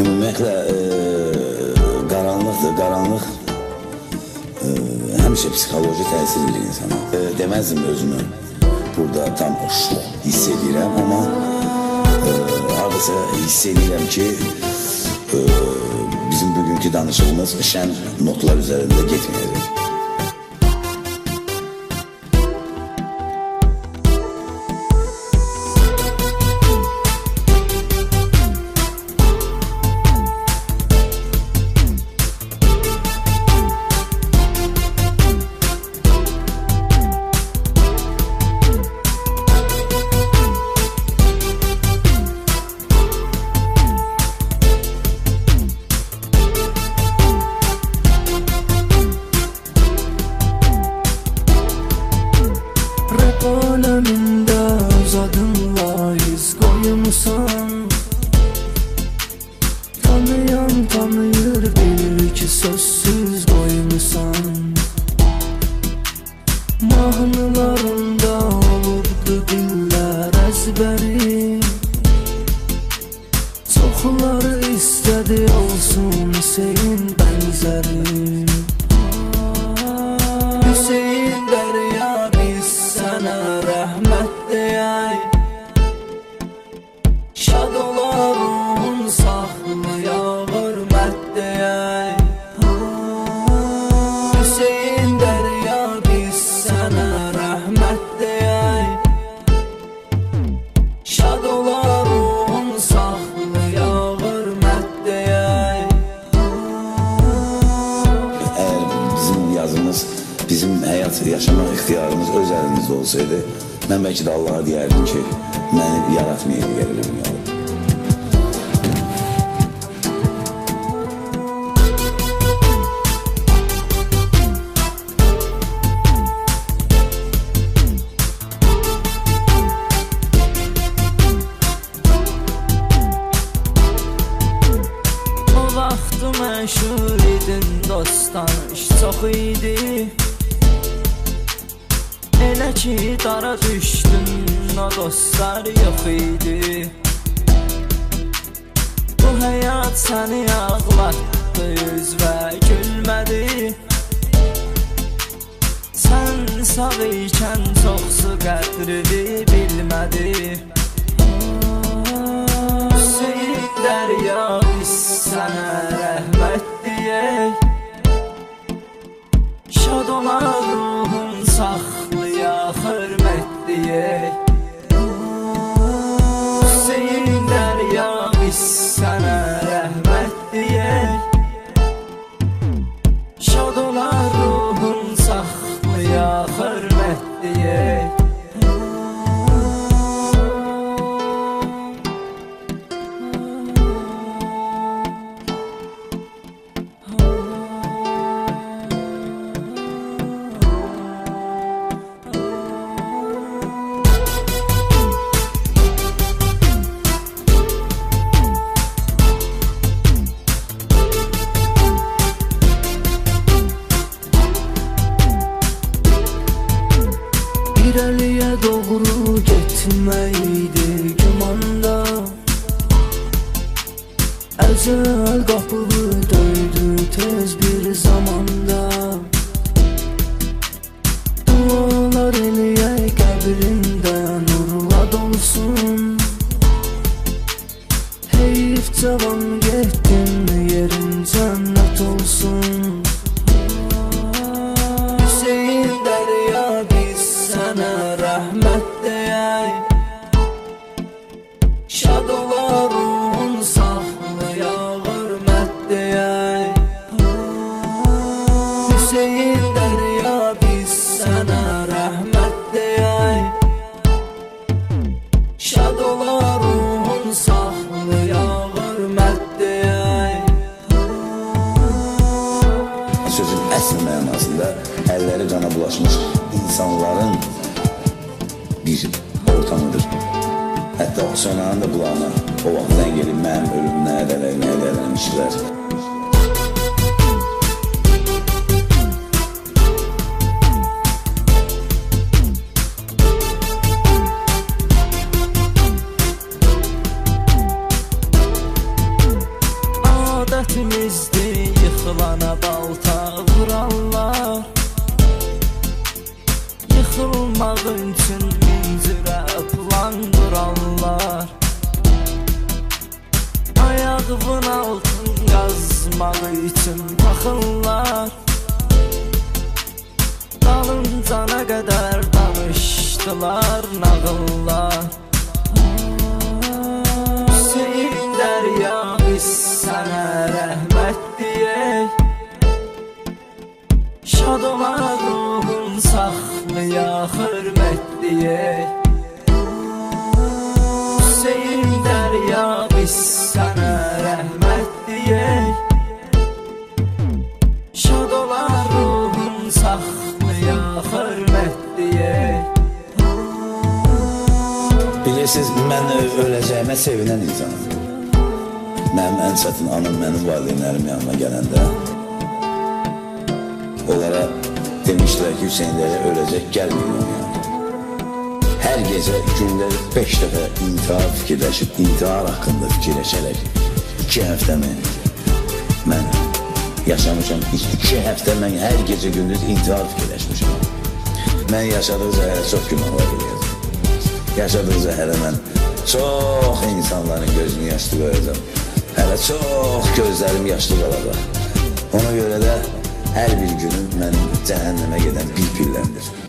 Ümumiyyətlə qaranlıq həmişə psixoloji təsir edir insana. Deməzdim özümü burada tam şok hiss edirəm, amma hardasa hiss edirəm ki, bizim bugünkü danışığımız şən notlar üzərində getməyəcək. Aləmində öz adınla iz qoymusan, tanıyan tanıyır, bilir ki sözsüz qoymusan. Mahnılarında olurdu dillər əzbəri, çoxları istədi olsun Hüseyin bənzəri. Hüseyin dərya biz sənə rəhmət deyək, şad olar ruhun saxlaya hörmət deyək. Hüseyin dərya biz sənə rəhmət deyək, şad olar ruhun saxlaya hörmət deyək. Əgər bizim yazımız, bizim həyat yaşamaq ixtiyarımız öz əlimizdə olsaydı, mən bəlkə də Allaha deyərdim ki, məni yaratmayaydı gəlir dünyada. O vaxtı məşhur idin, dostanış çox idi, elə ki dara düşdün, o dostlar yox idi. Bu həyat səni ağlatdı, yüz və gülmədi. Sən sağ ikən çoxsu qədrini bilmədi. Hüseyin dərya biz sənə rəhmət deyək, şad olar ruhun saxlıya hörmət deyək. Hüseyin dərya biz sənə rəhmət deyək, şad olar ruhun saxlıya hörmət deyək. İrəliyə doğru getməkdi gümanda, əcəl qapını döydü tez bir zamanda. Dualar eləyək qəbrində nurla dolsun, heyif cavan getdin yerin cənnət olsun. Hüseyin dərya biz sənə rəhmət deyək, şad olar ruhun saxlıya hörmət deyək. Hüseyin dərya biz sənə rəhmət deyək, şad olar ruhun saxlıya hörmət deyək. Sözün əsl mənasında əlləri qana bulaşmış insanların bir ortamıdır. Hətta sonanın da qulağına o vaxtdan gelib mənim ölümünə ədələmişdilər. Evimizdir, yıxılana balta vurarlar. Yıxılmaq üçün min cürə plan qurarlar. Ayağımın altın qazmaq üçün baxırlar. Dalınca nə qədər danışdılar nağıllar. Hüseyin Dərya, biz sənə rəhmət deyək. Şad ola ruhun, saxlaya xürmət deyək. Hüseyin Dərya, biz sənə rəhmət deyək. Şad ola ruhun, saxlaya xürmət deyək. Bilirsiniz, mən öləcəyimə sevinən insanım. Mənim ən çətin anım mənim valideynlərim yanıma gələndə onlara demişdilər ki, Hüseyin Dərya öləcək, gəlməyin onun yanına. Hər gecə, gündə 5 dəfə intihar fikirləşib, intihar haqqında fikirləşərək 2 həftəmi mən yaşamışam. 2 həftə mən hər gecə gündüz intihar fikirləşmişəm. Mən yaşadığı zəhərə çox günahlar eləyəcəm. Yaşadığı zəhərə mən çox insanların gözünü yaşlı qoyacam. Hələ çox gözlərim yaşlı qalacaq. Ona görə də hər bir günüm mənim cəhənnəmə gedən bir pilləndir.